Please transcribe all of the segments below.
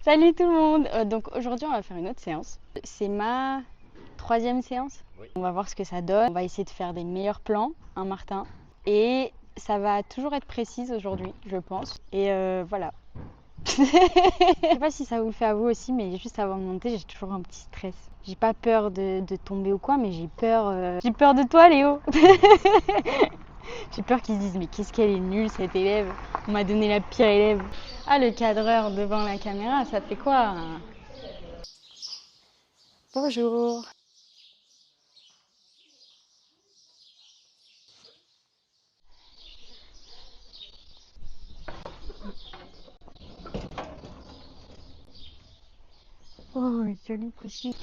Salut tout le monde. Donc aujourd'hui on va faire une autre séance. C'est ma troisième séance. Oui. On va voir ce que ça donne. On va essayer de faire des meilleurs plans, hein Martin. Et ça va toujours être précise aujourd'hui, je pense. Et voilà. Je sais pas si ça vous le fait à vous aussi, mais juste avant de monter, j'ai toujours un petit stress. J'ai pas peur de tomber ou quoi, mais j'ai peur de toi, Léo. J'ai peur qu'ils se disent mais qu'est-ce qu'elle est nulle cette élève. On m'a donné la pire élève. Ah, le cadreur devant la caméra, ça fait quoi? Bonjour. Oh, joli petit.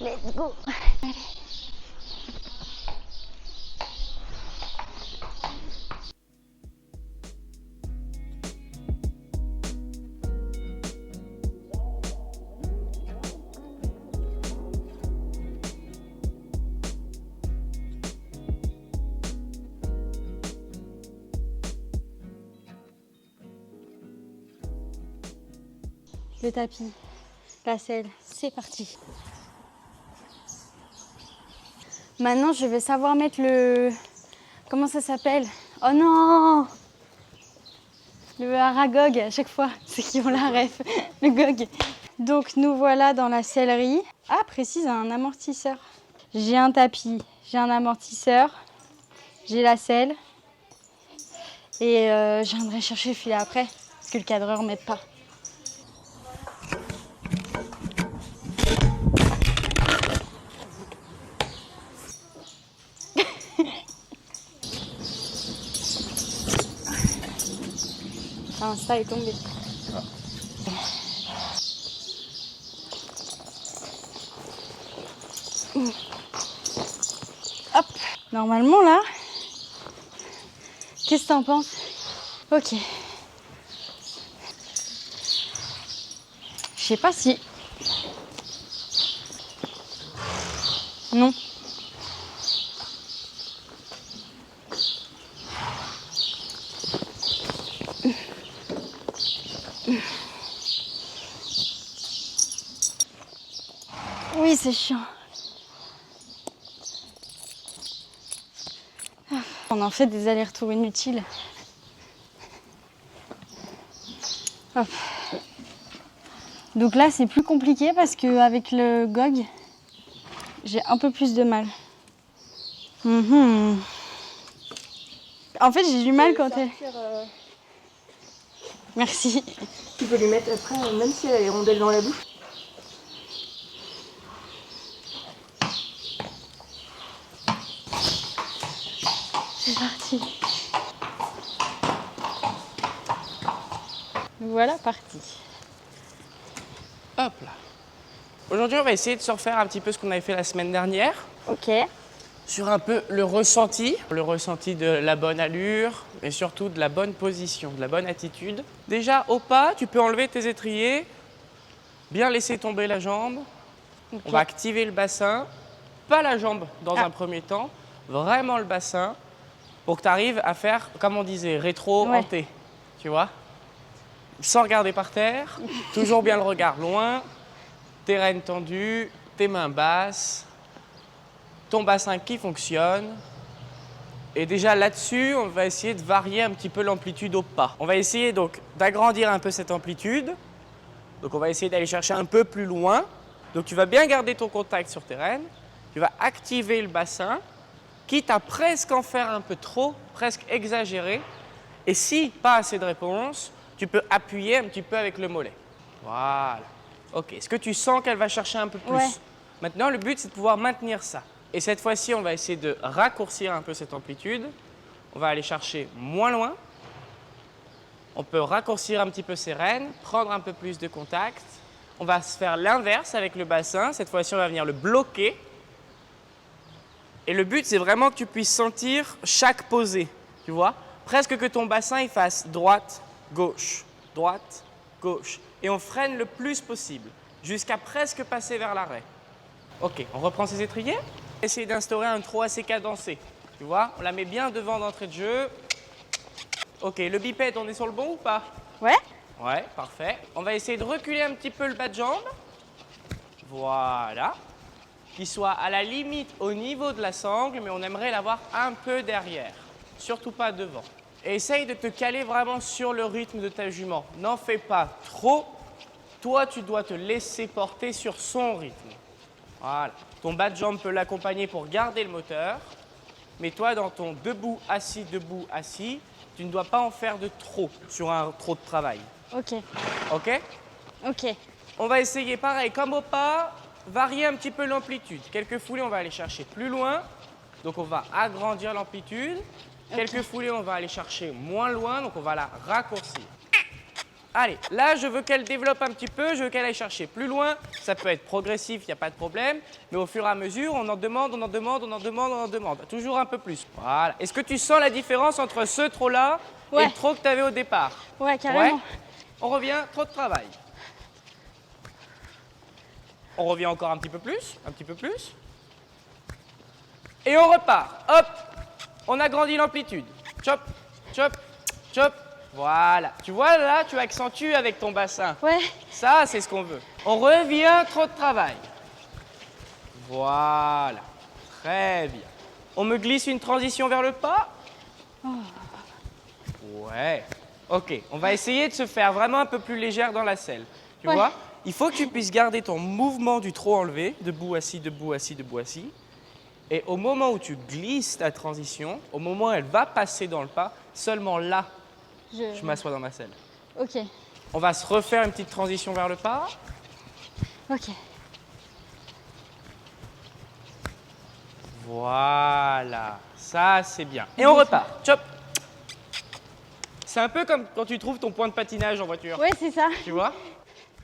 Let's go. Le tapis, la selle, c'est parti. Maintenant, je vais savoir mettre le... Comment ça s'appelle? Oh non! Le Aragog à chaque fois, ceux qui ont la ref, le GOG. Donc nous voilà dans la sellerie. Ah, précise, un amortisseur. J'ai un tapis, j'ai un amortisseur, j'ai la selle. Et je viendrai chercher le filet après, parce que le cadreur ne m'aide pas. Ah, ça est tombé. Ah. Hop. Normalement là, qu'est-ce que t'en penses? Ok. Je sais pas si... Non. Oui, c'est chiant. On en fait des allers-retours inutiles. Hop. Donc là, c'est plus compliqué parce qu'avec le GOG, j'ai un peu plus de mal. En fait, j'ai du mal quand elle... Merci. Tu peux lui mettre après, même si elle a les rondelles dans la bouche. C'est parti. Voilà parti. Hop là. Aujourd'hui, on va essayer de se refaire un petit peu ce qu'on avait fait la semaine dernière, Ok. sur un peu le ressenti de la bonne allure, et surtout de la bonne position, de la bonne attitude. Déjà, au pas, tu peux enlever tes étriers, bien laisser tomber la jambe. Ok. On va activer le bassin, pas la jambe dans Ah. un premier temps, vraiment le bassin, pour que tu arrives à faire, comme on disait, rétro-hanté, tu vois, sans regarder par terre, toujours bien le regard loin, tes rênes tendues, tes mains basses, ton bassin qui fonctionne. Et déjà là-dessus, on va essayer de varier un petit peu l'amplitude au pas. On va essayer donc d'agrandir un peu cette amplitude. Donc on va essayer d'aller chercher un peu plus loin. Donc tu vas bien garder ton contact sur tes rênes. Tu vas activer le bassin, quitte à presque en faire un peu trop, presque exagérer. Et si pas assez de réponse, tu peux appuyer un petit peu avec le mollet. Voilà. Ok. Est-ce que tu sens qu'elle va chercher un peu plus? Ouais. Maintenant, le but, c'est de pouvoir maintenir ça. Et cette fois-ci, on va essayer de raccourcir un peu cette amplitude. On va aller chercher moins loin. On peut raccourcir un petit peu ses rênes, prendre un peu plus de contact. On va se faire l'inverse avec le bassin. Cette fois-ci, on va venir le bloquer. Et le but, c'est vraiment que tu puisses sentir chaque posée. Tu vois? Presque que ton bassin il fasse droite, gauche, droite, gauche. Et on freine le plus possible, jusqu'à presque passer vers l'arrêt. Ok, on reprend ses étriers. Essayer d'instaurer un trot assez cadencé. Tu vois? On la met bien devant d'entrée de jeu. Ok, le bipède, on est sur le bon ou pas? Ouais. Ouais, parfait. On va essayer de reculer un petit peu le bas de jambe. Voilà. Qu'il soit à la limite au niveau de la sangle, mais on aimerait l'avoir un peu derrière. Surtout pas devant. Et essaye de te caler vraiment sur le rythme de ta jument. N'en fais pas trop. Toi, tu dois te laisser porter sur son rythme. Voilà. Ton bas de jambe peut l'accompagner pour garder le moteur. Mais toi, dans ton debout, assis, tu ne dois pas en faire de trop sur un trop de travail. Ok. Ok? Ok. On va essayer pareil, comme au pas, varier un petit peu l'amplitude. Quelques foulées, on va aller chercher plus loin. Donc on va agrandir l'amplitude. Quelques foulées, on va aller chercher moins loin. Donc on va la raccourcir. Allez, là, je veux qu'elle développe un petit peu, je veux qu'elle aille chercher plus loin. Ça peut être progressif, il n'y a pas de problème. Mais au fur et à mesure, on en demande. Toujours un peu plus. Voilà. Est-ce que tu sens la différence entre ce trot-là et le trot que tu avais au départ? Ouais, carrément. Ouais. On revient, trop de travail. On revient encore un petit peu plus. Et on repart. Hop, on agrandit l'amplitude. Chop, chop, chop. Voilà. Tu vois, là, tu accentues avec ton bassin. Ouais. Ça, c'est ce qu'on veut. On revient, trop de travail. Voilà. Très bien. On me glisse une transition vers le pas. Ouais. Ok, on va essayer de se faire vraiment un peu plus légère dans la selle. Tu vois? Il faut que tu puisses garder ton mouvement du trot enlevé. Debout, assis, debout, assis, debout, assis. Et au moment où tu glisses ta transition, au moment où elle va passer dans le pas, seulement là, je m'assois dans ma selle. Ok. On va se refaire une petite transition vers le pas. Ok. Voilà, ça c'est bien. Et on repart. Chop. C'est un peu comme quand tu trouves ton point de patinage en voiture. Ouais, c'est ça. Tu vois?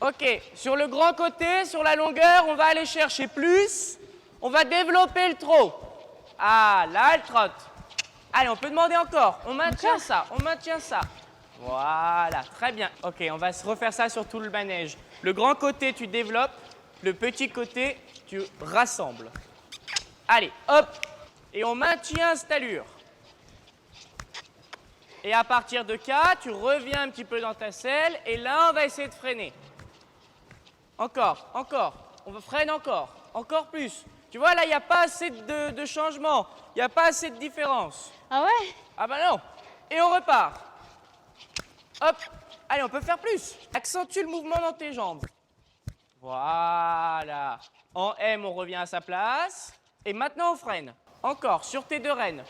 Ok, sur le grand côté, sur la longueur, on va aller chercher plus. On va développer le trot. Ah, là, elle trotte. Allez, on peut demander encore. On maintient ça, on maintient ça. Voilà, très bien. Ok, on va se refaire ça sur tout le manège. Le grand côté, tu développes. Le petit côté, tu rassembles. Allez, hop. Et on maintient cette allure. Et à partir de K, tu reviens un petit peu dans ta selle. Et là, on va essayer de freiner. Encore, encore. On freine encore. Encore plus. Tu vois, là, il n'y a pas assez de changement. Il n'y a pas assez de différence. Ah ouais? Ah bah non. Et on repart. Hop. Allez, on peut faire plus. Accentue le mouvement dans tes jambes. Voilà. En M, on revient à sa place. Et maintenant, on freine. Encore, sur tes deux rênes.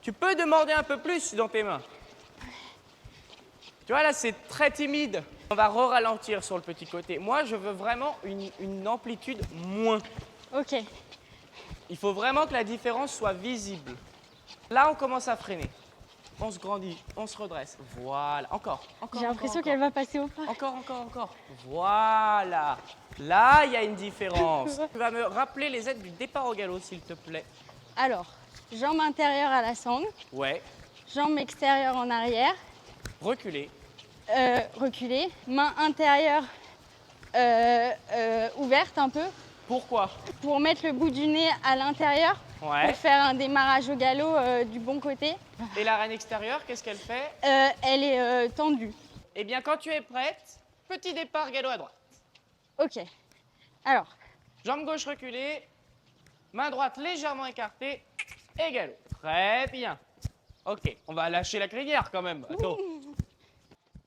Tu peux demander un peu plus dans tes mains. Tu vois, là, c'est très timide. On va re-ralentir sur le petit côté. Moi, je veux vraiment une amplitude moins. Ok. Il faut vraiment que la différence soit visible. Là, on commence à freiner. On se grandit, on se redresse. Voilà. Encore. J'ai l'impression qu'elle va passer au pas. Encore. Voilà. Là, il y a une différence. Tu vas me rappeler les aides du départ au galop, s'il te plaît. Alors, jambe intérieure à la sangle. Ouais. Jambe extérieure en arrière. Reculer. Reculer. Main intérieure ouverte un peu. Pourquoi? Pour mettre le bout du nez à l'intérieur. Ouais. Pour faire un démarrage au galop du bon côté. Et la reine extérieure, qu'est-ce qu'elle fait? Elle est tendue. Eh bien, quand tu es prête, petit départ galop à droite. Ok. Alors. Jambe gauche reculée, main droite légèrement écartée et galop. Très bien. Ok, on va lâcher la crinière quand même. Attends.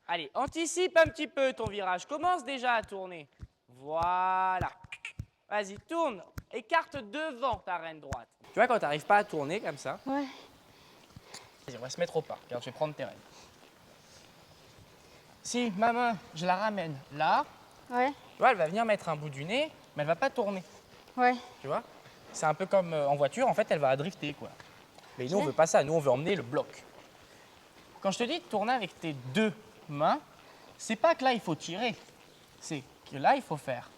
Allez, anticipe un petit peu ton virage. Commence déjà à tourner. Voilà. Vas-y, tourne. Écarte devant ta reine droite. Tu vois, quand tu n'arrives pas à tourner comme ça. Ouais. Vas-y, on va se mettre au pas. Regarde, je vais prendre tes rênes. Si ma main, je la ramène là. Ouais. Tu vois, elle va venir mettre un bout du nez, mais elle va pas tourner. Ouais. Tu vois? C'est un peu comme en voiture, en fait, elle va drifter, quoi. Mais nous, on veut pas ça. Nous, on veut emmener le bloc. Quand je te dis de tourner avec tes deux mains, c'est pas que là, il faut tirer. C'est que là, il faut faire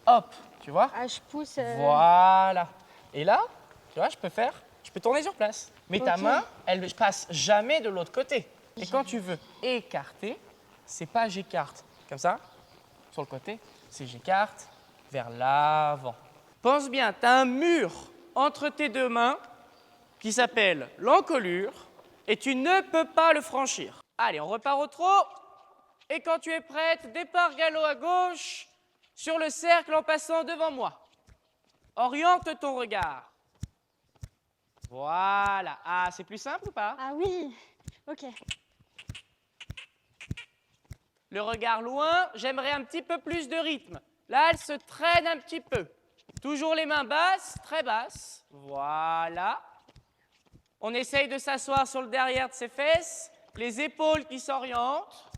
hop, tu vois? Ah, je pousse. Voilà. Et là, tu vois, je peux tourner sur place. Mais ta Ok. main, elle passe jamais de l'autre côté. Et quand tu veux écarter, c'est pas j'écarte comme ça, sur le côté, c'est j'écarte vers l'avant. Pense bien, tu as un mur entre tes deux mains qui s'appelle l'encolure et tu ne peux pas le franchir. Allez, on repart au trot. Et quand tu es prête, départ galop à gauche sur le cercle en passant devant moi. Oriente ton regard. Voilà. Ah, c'est plus simple ou pas? Ah oui, ok. Le regard loin, j'aimerais un petit peu plus de rythme. Là, elle se traîne un petit peu. Toujours les mains basses, très basses. Voilà. On essaye de s'asseoir sur le derrière de ses fesses, les épaules qui s'orientent.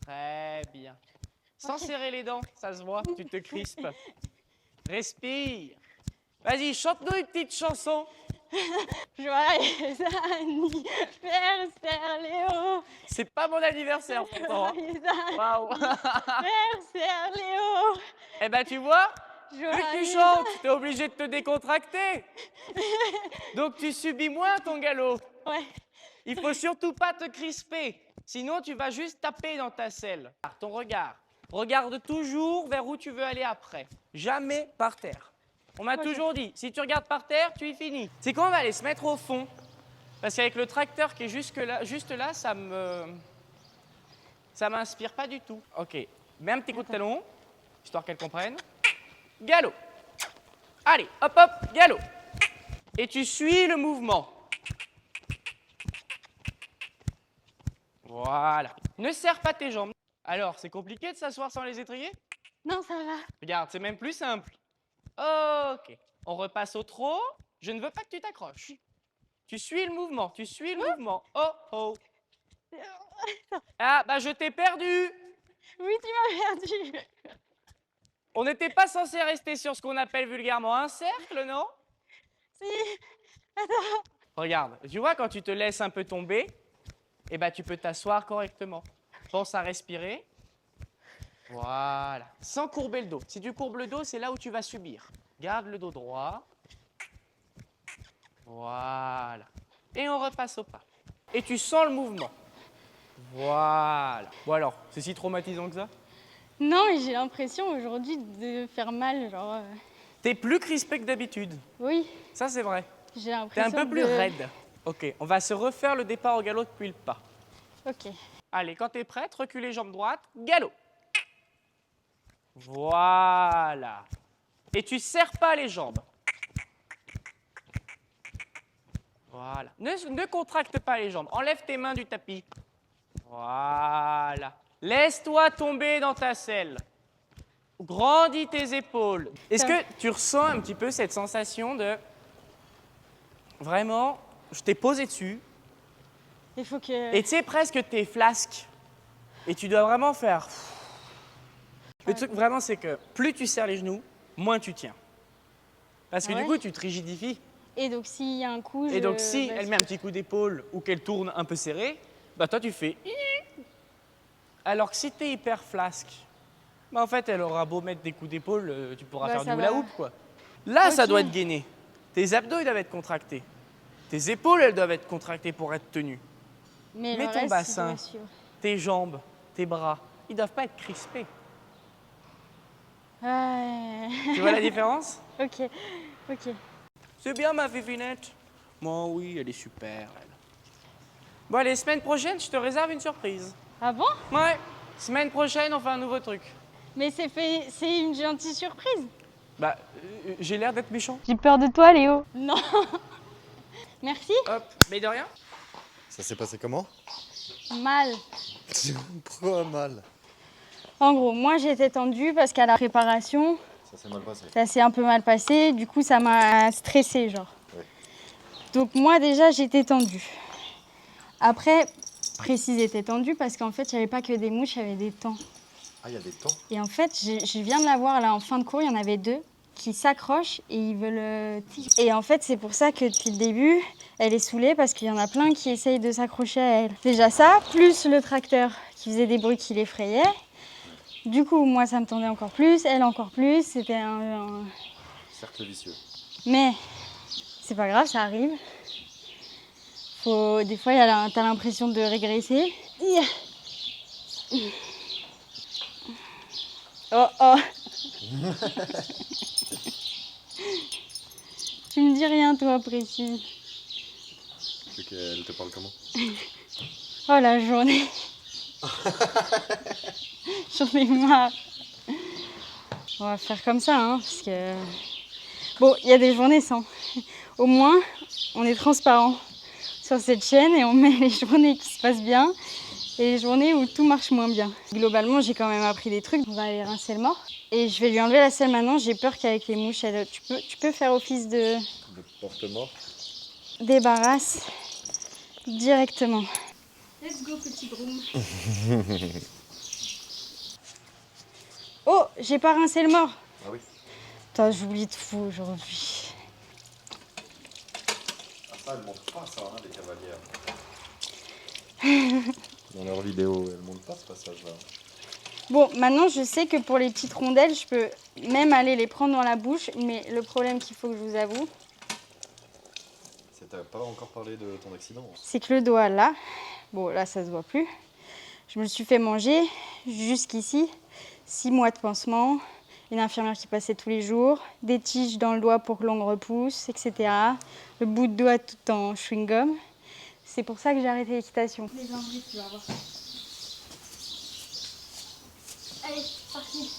Très bien. Sans serrer les dents, ça se voit, tu te crispes. Respire. Vas-y, chante-nous une petite chanson. Joyeux anniversaire, Léo. C'est pas mon anniversaire pourtant. Hein. Joyeux Waouh. anniversaire, Léo. Eh ben tu vois, vu que tu chantes, t'es obligé de te décontracter. Donc tu subis moins ton galop. Ouais. Il faut surtout pas te crisper, sinon tu vas juste taper dans ta selle. Ton regard. Regarde toujours vers où tu veux aller après. Jamais par terre. On m'a toujours dit, si tu regardes par terre, tu y finis. C'est quand on va aller se mettre au fond. Parce qu'avec le tracteur qui est juste là, ça m'inspire pas du tout. Ok, mets un petit coup de talon, histoire qu'elle comprenne. Galop. Allez, hop, hop, galop. Et tu suis le mouvement. Voilà. Ne serre pas tes jambes. Alors, c'est compliqué de s'asseoir sans les étrier? Non, ça va. Regarde, c'est même plus simple. Ok. On repasse au trot. Je ne veux pas que tu t'accroches. Tu suis le mouvement, tu suis le mouvement. Oh, oh. Ah, bah je t'ai perdu. Oui, tu m'as perdu. On n'était pas censé rester sur ce qu'on appelle vulgairement un cercle, non? Si. Attends. Regarde, tu vois, quand tu te laisses un peu tomber, eh ben, tu peux t'asseoir correctement. Pense à respirer. Voilà. Sans courber le dos. Si tu courbes le dos, c'est là où tu vas subir. Garde le dos droit. Voilà. Et on repasse au pas. Et tu sens le mouvement. Voilà. Bon alors, c'est si traumatisant que ça? Non, mais j'ai l'impression aujourd'hui de faire mal, genre. T'es plus crispé que d'habitude. Oui, Ça, c'est vrai. j'ai T'es l'impression. un peu plus raide. Ok, on va se refaire le départ au galop depuis le pas. Ok. Allez, quand t'es prête, recule les jambes droites, galop. Voilà. Et tu serres pas les jambes. Voilà. Ne contracte pas les jambes. Enlève tes mains du tapis. Voilà. Laisse-toi tomber dans ta selle. Grandis tes épaules. Est-ce que tu ressens un petit peu cette sensation de... Vraiment, je t'ai posé dessus. Il faut que. Et tu sais, presque t'es flasque. Et tu dois vraiment faire... Le truc vraiment, c'est que plus tu serres les genoux, moins tu tiens. Parce que Ah ouais du coup, tu te rigidifies. Et donc, s'il y a un coup. Et donc, si bah, elle met un petit coup d'épaule ou qu'elle tourne un peu serré, bah toi, tu fais... Alors que si t'es hyper flasque, bah en fait, elle aura beau mettre des coups d'épaule, tu pourras Bah, faire du ça hula va. hoop, quoi. Là, ça Ok. doit être gainé. Tes abdos, ils doivent être contractés. Tes épaules, elles doivent être contractées pour être tenues. Mais Mets le ton reste, bassin. il doit suivre. Tes jambes, tes bras, ils doivent pas être crispés. Ouais. Tu vois la différence? Ok, ok. C'est bien, ma fifinette. Moi, oui, elle est super, elle. Bon, allez, semaine prochaine, je te réserve une surprise. Ah bon? Ouais, semaine prochaine, on fait un nouveau truc. Mais c'est une gentille surprise. Bah, j'ai l'air d'être méchant. J'ai peur de toi, Léo. Non. Merci. Hop, mais de rien. Ça s'est passé comment? Mal. Pourquoi mal? En gros, moi j'étais tendue parce qu'à la préparation, Ça s'est mal passé. ça s'est un peu mal passé. Du coup, ça m'a stressée, genre. Ouais. Donc moi déjà, j'étais tendue. Après, Précise était tendue parce qu'en fait, il n'y avait pas que des mouches, il y avait des temps. Ah, il y a des temps. Et en fait, je viens de la voir là en fin de cours, il y en avait 2 qui s'accrochent et ils veulent tirer. Et en fait, c'est pour ça que depuis le début, elle est saoulée parce qu'il y en a plein qui essayent de s'accrocher à elle. Déjà ça, plus le tracteur qui faisait des bruits qui l'effrayaient. Du coup, moi, ça me tendait encore plus, elle encore plus. C'était un... Cercle vicieux. Mais c'est pas grave, ça arrive. Des fois, t'as l'impression de régresser. Oh oh. Tu me dis rien, toi, Précise. Tu veux qu'elle te parle comment? Oh, la journée. J'en ai marre. On va faire comme ça, hein, parce que... Bon, il y a des journées sans. Au moins, on est transparent sur cette chaîne et on met les journées qui se passent bien et les journées où tout marche moins bien. Globalement, j'ai quand même appris des trucs. On va aller rincer le mort. Et je vais lui enlever la selle maintenant. J'ai peur qu'avec les mouches, tu peux faire office de... Le porte-mort. Débarrasse directement. Let's go, petit groom. Oh, j'ai pas rincé le mort. Ah oui. Putain, j'oublie de fou aujourd'hui. Ah ça, elles montrent pas ça, hein, les cavalières. Dans leurs vidéos, elles montrent pas ce passage-là. Bon, maintenant je sais que pour les petites rondelles, je peux même aller les prendre dans la bouche, mais le problème qu'il faut que je vous avoue, T'as pas encore parlé de ton accident. c'est que le doigt là, bon là ça se voit plus, je me le suis fait manger jusqu'ici, 6 mois de pansement, une infirmière qui passait tous les jours, des tiges dans le doigt pour que l'ongle repousse, etc. Le bout de doigt tout en chewing-gum. C'est pour ça que j'ai arrêté l'équitation. Les envies, tu vas voir. Allez, parti.